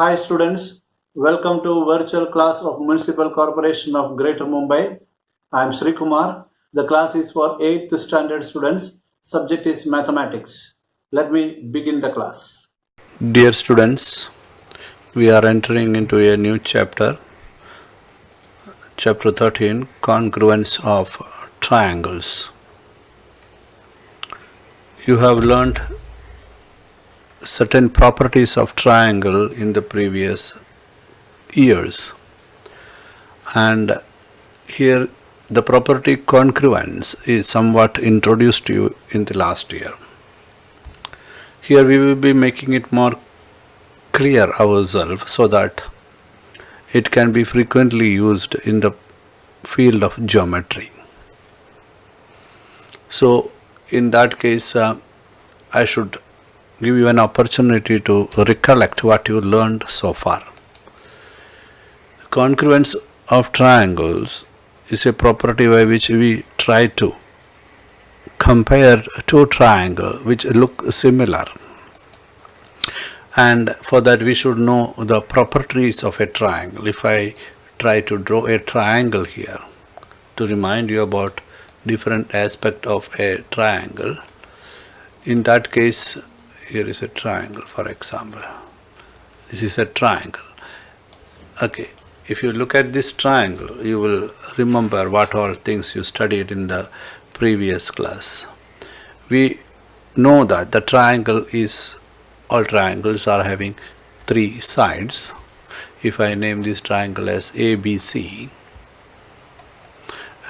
Hi students, welcome to virtual class of Municipal Corporation of Greater Mumbai. I am Sreekumar. The class is for 8th standard students. Subject is mathematics. Let me begin the class. Dear students, we are entering into a new chapter, chapter 13, Congruence of Triangles. You have learned certain properties of triangle in the previous years, and here the property congruence is somewhat introduced to you in the last year. Here we will be making it more clear ourselves so that it can be frequently used in the field of geometry. So in that case, I should give you an opportunity to recollect what you learned so far. Congruence of triangles is a property by which we try to compare two triangles which look similar, and for that we should know the properties of a triangle. If I try to draw a triangle here to remind you about different aspect of a triangle, in that case, here is a triangle, for example. This is a triangle. Okay, if you look at this triangle, you will remember what all things you studied in the previous class. We know that the triangle is, all triangles are having three sides. If I name this triangle as ABC,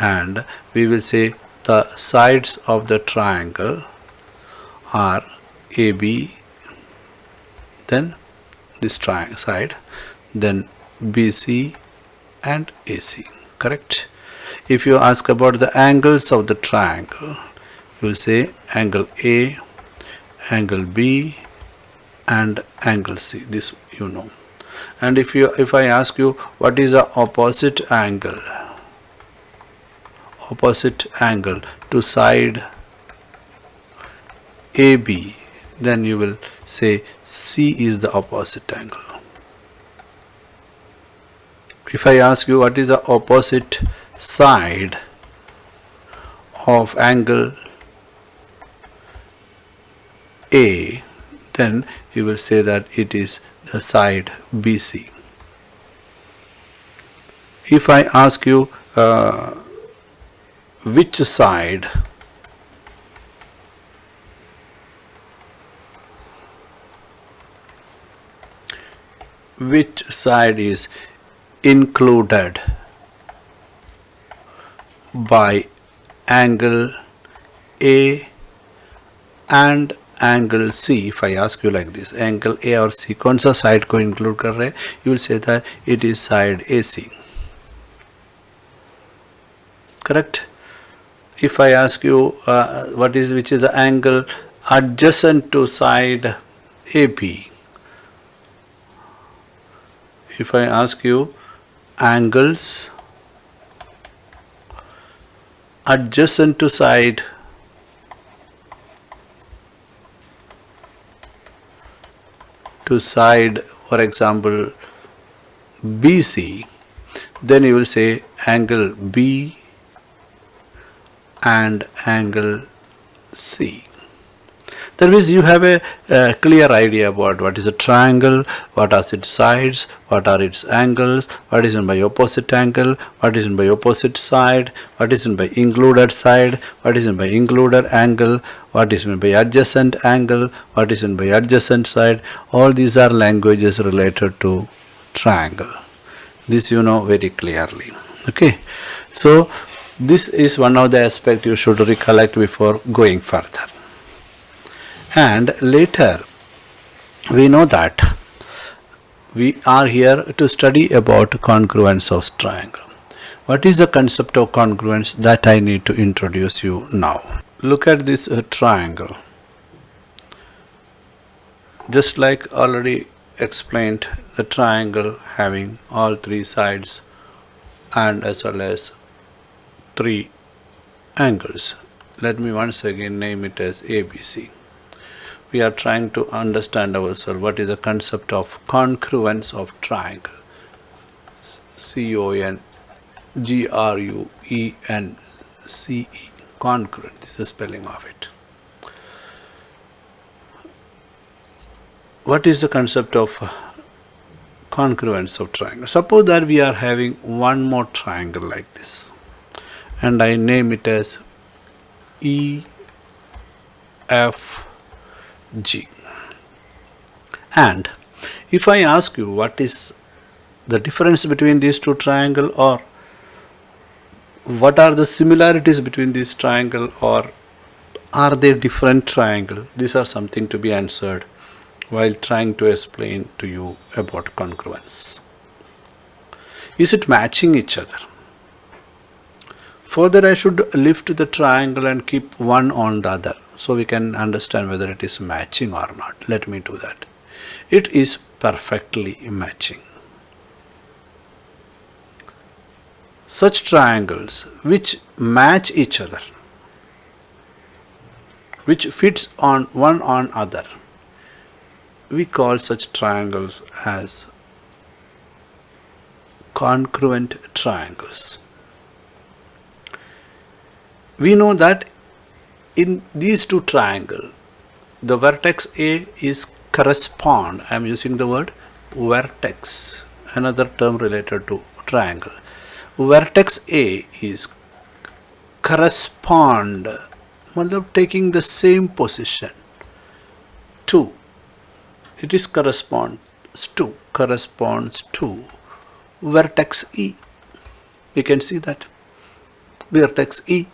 and we will say the sides of the triangle are AB, then this triangle side, then BC and AC, correct? If you ask about the angles of the triangle, you will say angle A, angle B and angle C. This you know. And if I ask you what is the opposite angle to side AB, then you will say C is the opposite angle. If I ask you what is the opposite side of angle A, then you will say that it is the side BC. If I ask you which side is included by angle A and angle C, if I ask you like this, angle A or C, कौन सा side को include कर रहे हैं, you will say that it is side AC, correct? If I ask you which is the angle adjacent to side AB, if I ask you angles adjacent to side for example BC, then you will say angle B and angle C. That means you have a clear idea about what is a triangle, what are its sides, what are its angles, what is meant by opposite angle, what is meant by opposite side, what is meant by included side, what is meant by included angle, what is meant by adjacent angle, what is meant by adjacent side. All these are languages related to triangle. This you know very clearly. Okay, so this is one of the aspects you should recollect before going further. And later we know that we are here to study about congruence of triangle. What is the concept of congruence? That I need to introduce you now. Look at this triangle. Just like already explained, the triangle having all three sides and as well as three angles. Let me once again name it as ABC. we are trying to understand ourselves what is the concept of congruence of triangle. CONGRUENCE. Congruent is the spelling of it. What is the concept of congruence of triangle? Suppose that we are having one more triangle like this, and I name it as EFG. And if I ask you what is the difference between these two triangles, or what are the similarities between this triangle, or are they different triangle? These are something to be answered while trying to explain to you about congruence. Is it matching each other? Further, I should lift the triangle and keep one on the other so we can understand whether it is matching or not. Let me do that. It is perfectly matching. Such triangles which match each other, which fits on one on other, we call such triangles as congruent triangles. We know that in these two triangles, the vertex A is correspond. I am using the word vertex, another term related to triangle. Vertex A is correspond, taking the same position to, it is corresponds to vertex E. You can see that vertex E.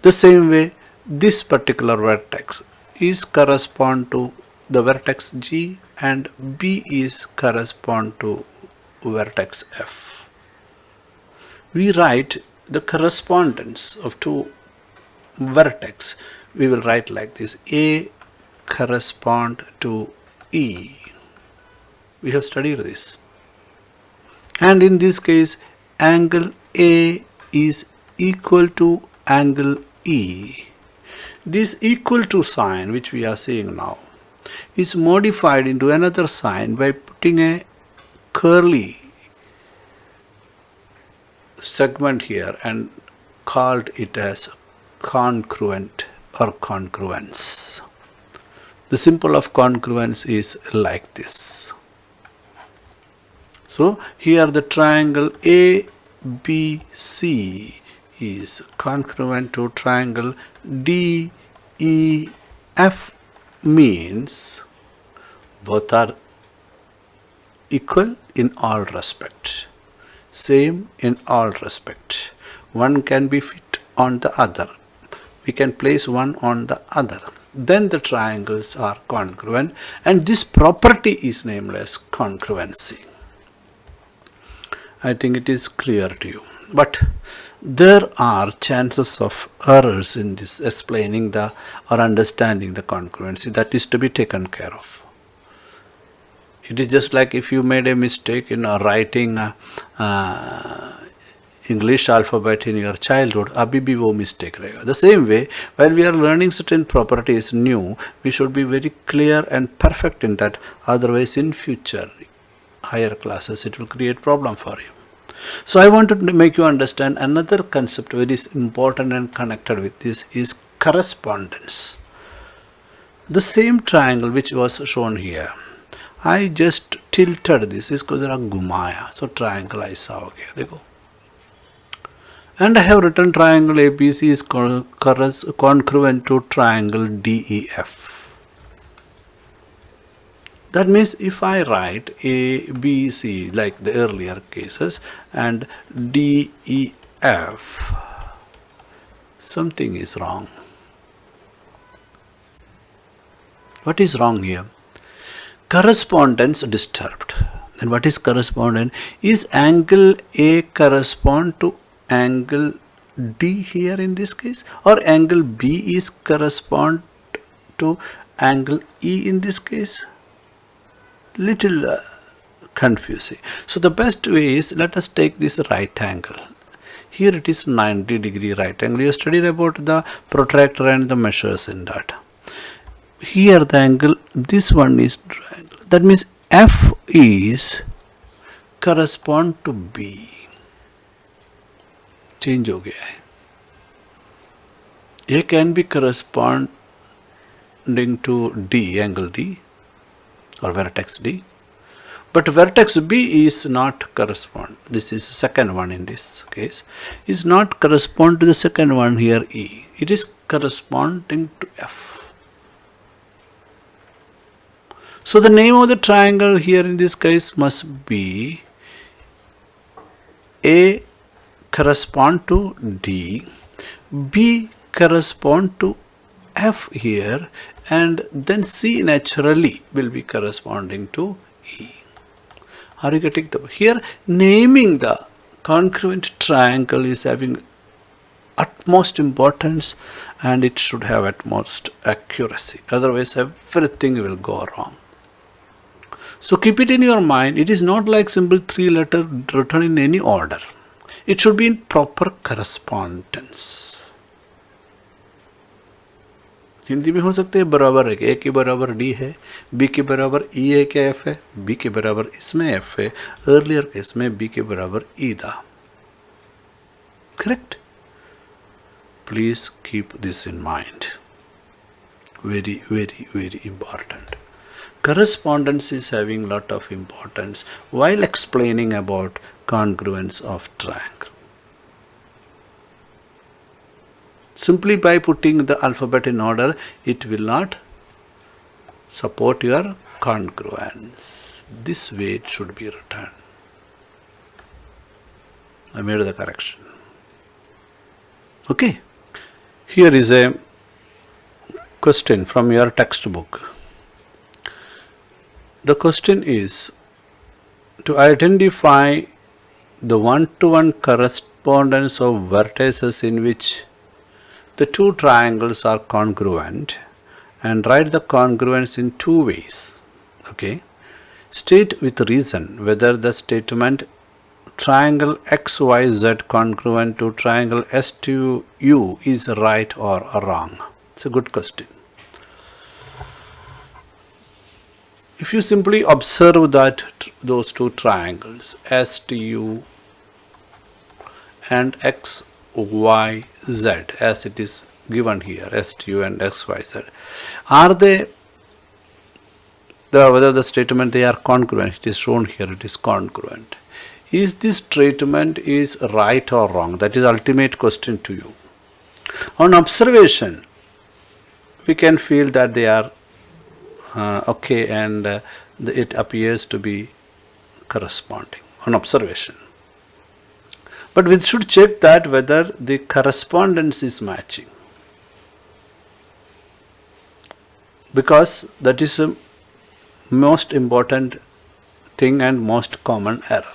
The same way, this particular vertex is correspond to the vertex G, and B is correspond to vertex F. We write the correspondence of two vertex. We will write like this: A correspond to E. We have studied this. And in this case, angle A is equal to angle E. This equal to sign, which we are seeing now, is modified into another sign by putting a curly segment here and called it as congruent or congruence. The symbol of congruence is like this. So here the triangle ABC is congruent to triangle DEF, means both are equal in all respect, same in all respect. One can be fit on the other. We can place one on the other. Then the triangles are congruent, and this property is named as congruency. I think it is clear to you. But there are chances of errors in this explaining the or understanding the congruency that is to be taken care of. It is just like if you made a mistake in writing English alphabet in your childhood, abhi bhi wo mistake rahega. The same way, while we are learning certain properties new, we should be very clear and perfect in that. Otherwise, in future higher classes, it will create problem for you. So I want to make you understand another concept which is important and connected with this is correspondence. The same triangle which was shown here, I just tilted this, इसको जरा घुमाया, so triangle ऐसा हो गया, देखो. And I have written triangle ABC is congruent to triangle DEF. That means if I write ABC like the earlier cases and DEF, something is wrong. What is wrong here? Correspondence disturbed. Then what is correspondence? Is angle A correspond to angle D here in this case, or angle B is correspond to angle E in this case? Little confusing. So the best way is, let us take this right angle. Here it is 90-degree right angle. You studied about the protractor and the measures in that. here the angle, this one is triangle. That means F is correspond to B. Change हो गया है. A can be corresponding to D, angle D or vertex D. But vertex B is not correspond. This is second one in this case. Is not correspond to the second one here E. It is corresponding to F. So the name of the triangle here in this case must be A correspond to D, B correspond to F here, and then C naturally will be corresponding to E. Are you getting the here? Naming the congruent triangle is having utmost importance, and it should have utmost accuracy. Otherwise, everything will go wrong. So keep it in your mind. It is not like simple 3-letter written in any order. It should be in proper correspondence. Hindi में हो सकते हैं बराबर है कि ए के बराबर D है, बी के बराबर ई ए के एफ है, बी के बराबर इसमें एफ है, अर्लियर केस में बी के बराबर ई था. Correct? Please keep this in mind. Very, very, very important. Correspondence is having lot of importance while explaining about congruence of triangle. Simply by putting the alphabet in order, it will not support your congruence. This way it should be written. I made the correction. Okay. Here is a question from your textbook. The question is to identify the one-to-one correspondence of vertices in which the two triangles are congruent, and write the congruence in two ways. Okay. State with reason whether the statement triangle XYZ congruent to triangle STU is right or wrong. It's a good question. If you simply observe that those two triangles STU and XYZ as it is given here, STU and XYZ, are they whether the statement they are congruent? It is shown here, it is congruent. Is this statement is right or wrong? That is ultimate question to you. On observation, we can feel that they are okay, and it appears to be corresponding on observation. But we should check that whether the correspondence is matching, because that is a most important thing and most common error.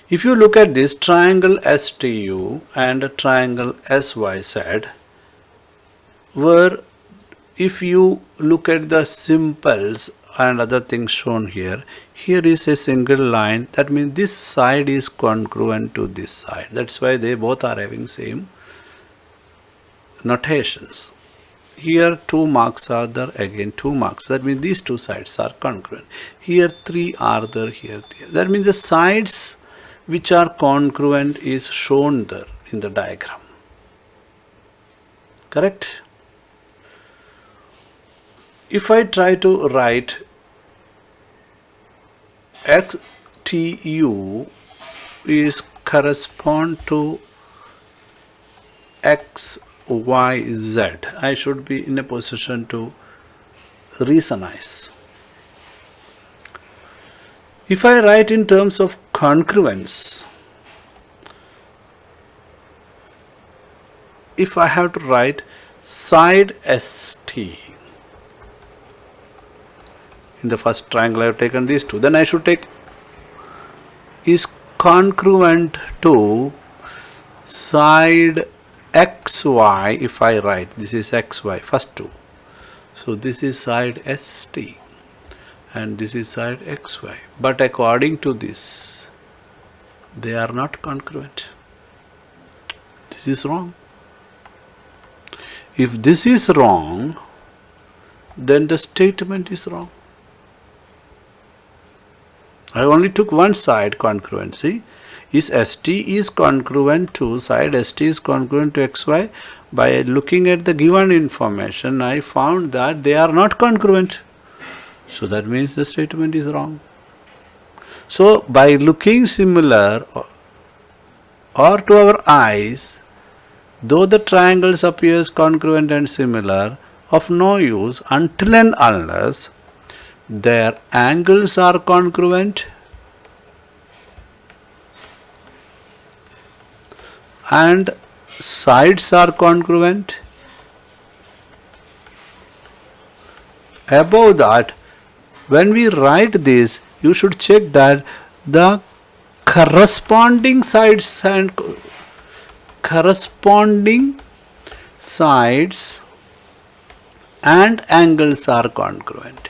If you look at this triangle STU and triangle SYZ, where if you look at the symbols and other things shown here, here is a single line. That means this side is congruent to this side. That's why they both are having same notations. Here 2 marks are there, again 2 marks. That means these two sides are congruent. Here 3 are there, here 3. That means the sides which are congruent is shown there in the diagram. Correct? If I try to write XTU is correspond to XYZ, I should be in a position to reasonize. If I write in terms of congruence, if I have to write side ST, in the first triangle I have taken these two, then I should take is congruent to side XY. If I write this is XY, first two, so this is side ST and this is side XY, but according to this they are not congruent. This is wrong. If this is wrong, then the statement is wrong. I only took one side congruency. Is ST is congruent to side ST is congruent to XY? By looking at the given information, I found that they are not congruent. So that means the statement is wrong. So by looking similar or to our eyes, though the triangles appears congruent and similar, of no use until and unless their angles are congruent and sides are congruent. Above that, when we write this, you should check that the corresponding sides and angles are congruent.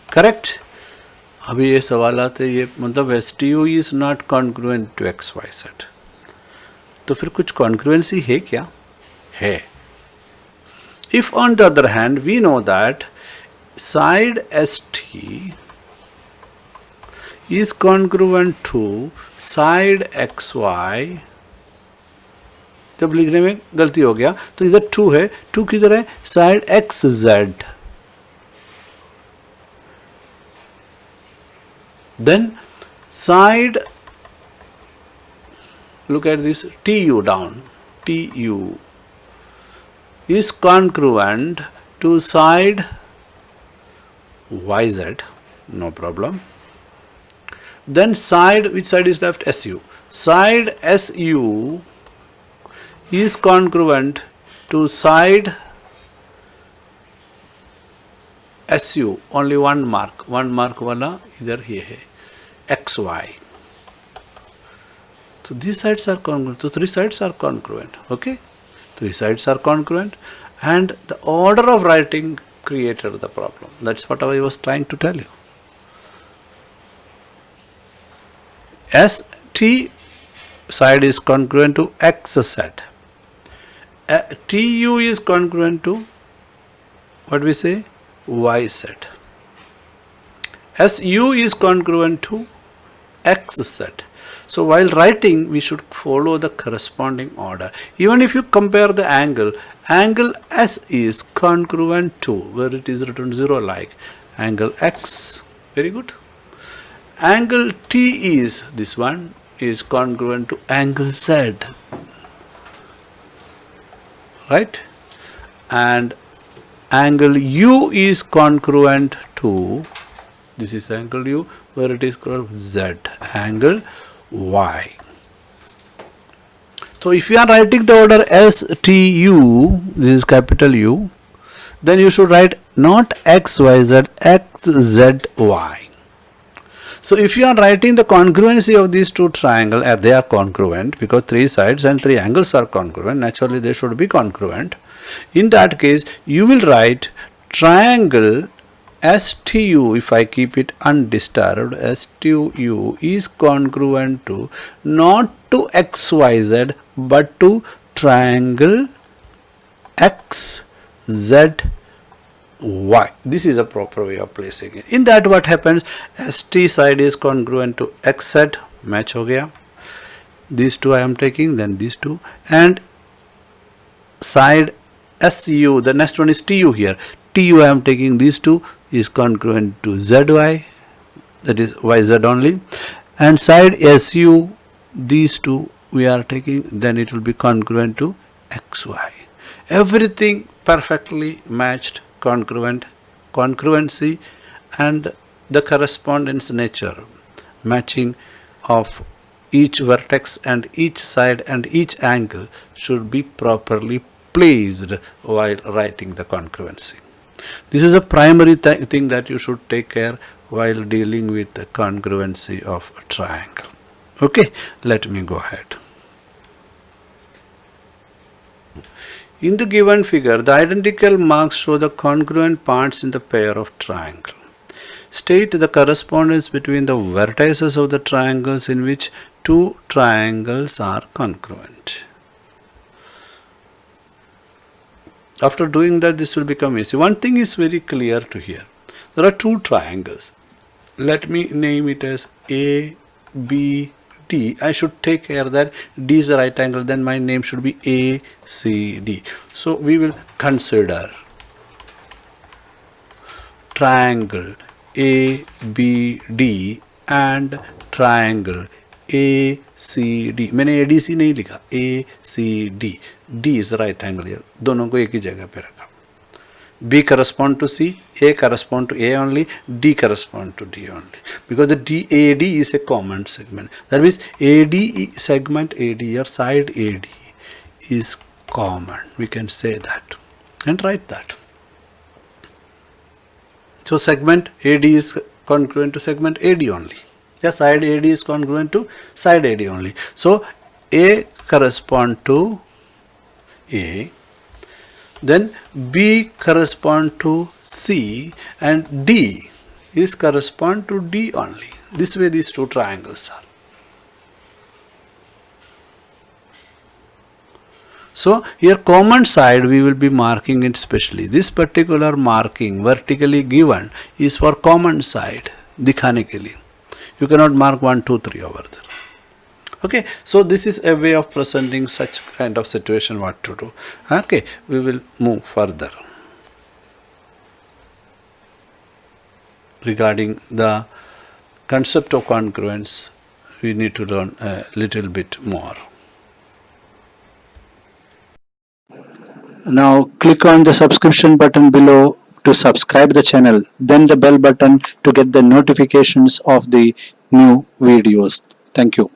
Correct? अभी ये सवाल आते हैं, ये मतलब STU is not congruent to XYZ. तो फिर कुछ congruency है क्या? है. If on the other hand we know that side ST is congruent to side XY, जब लिखने में गलती हो गया तो इधर 2 है, 2 किधर है? Side XZ. Then side, look at this, TU down, TU is congruent to side YZ, no problem. Then side, which side is left? SU. Side SU is congruent to side SU, only one mark वाला इधर ये है XY. So these sides are congruent. So 3 sides are congruent. Okay, 3 sides are congruent, and the order of writing created the problem. That's what I was trying to tell you. ST side is congruent to XZ. TU is congruent to what we say? YZ. SU is congruent to XZ. So while writing, we should follow the corresponding order. Even if you compare the angle S is congruent to, where it is written 0 like, angle X, very good. Angle T is, this one, is congruent to angle Z, right? And angle U is congruent to, this is angle U, where it is called Z, angle Y. So if you are writing the order STU, this is capital U, then you should write not XYZ, XZY. So if you are writing the congruency of these two triangles, they are congruent because 3 sides and 3 angles are congruent, naturally they should be congruent. In that case, you will write triangle STU, if I keep it undisturbed, STU is congruent to not to XYZ but to triangle XZY. This is a proper way of placing it. In that what happens, ST side is congruent to XZ, match ho gaya. These two I am taking, then these two, and side SU, the next one is TU here. TU I am taking, these two is congruent to ZY, that is YZ only, and side SU, these two we are taking, then it will be congruent to XY. Everything perfectly matched, congruent, congruency and the correspondence nature, matching of each vertex and each side and each angle should be properly placed while writing the congruency. This is a primary thing that you should take care while dealing with the congruency of a triangle. Okay, let me go ahead. In the given figure, the identical marks show the congruent parts in the pair of triangle. State the correspondence between the vertices of the triangles in which two triangles are congruent. After doing that, this will become easy. One thing is very clear to hear. There are two triangles. Let me name it as A, B, D. I should take care that D is a right angle, then my name should be A, C, D. So we will consider triangle A, B, D and triangle A, C, D. मैंने A, D, C नहीं लिखा. A, C, D. D is the right angle here. दोनों को एक ही जगह पे रखा. B correspond to C, A correspond to A only, D correspond to D only. Because the AD is a common segment. That means AD segment AD or side AD is common. We can say that and write that. So segment AD is congruent to segment AD only. Yeah, side AD is congruent to side AD only. So A correspond to A, then B correspond to C and D is correspond to D only. This way these two triangles are. So here common side we will be marking it specially. This particular marking vertically given is for common side. दिखाने के लिए. You cannot mark 1, 2, 3 over there. Okay, so this is a way of presenting such kind of situation what to do. Okay, we will move further regarding the concept of congruence. We need to learn a little bit more. Now click on the subscription button below to subscribe the channel, then the bell button to get the notifications of the new videos. Thank you.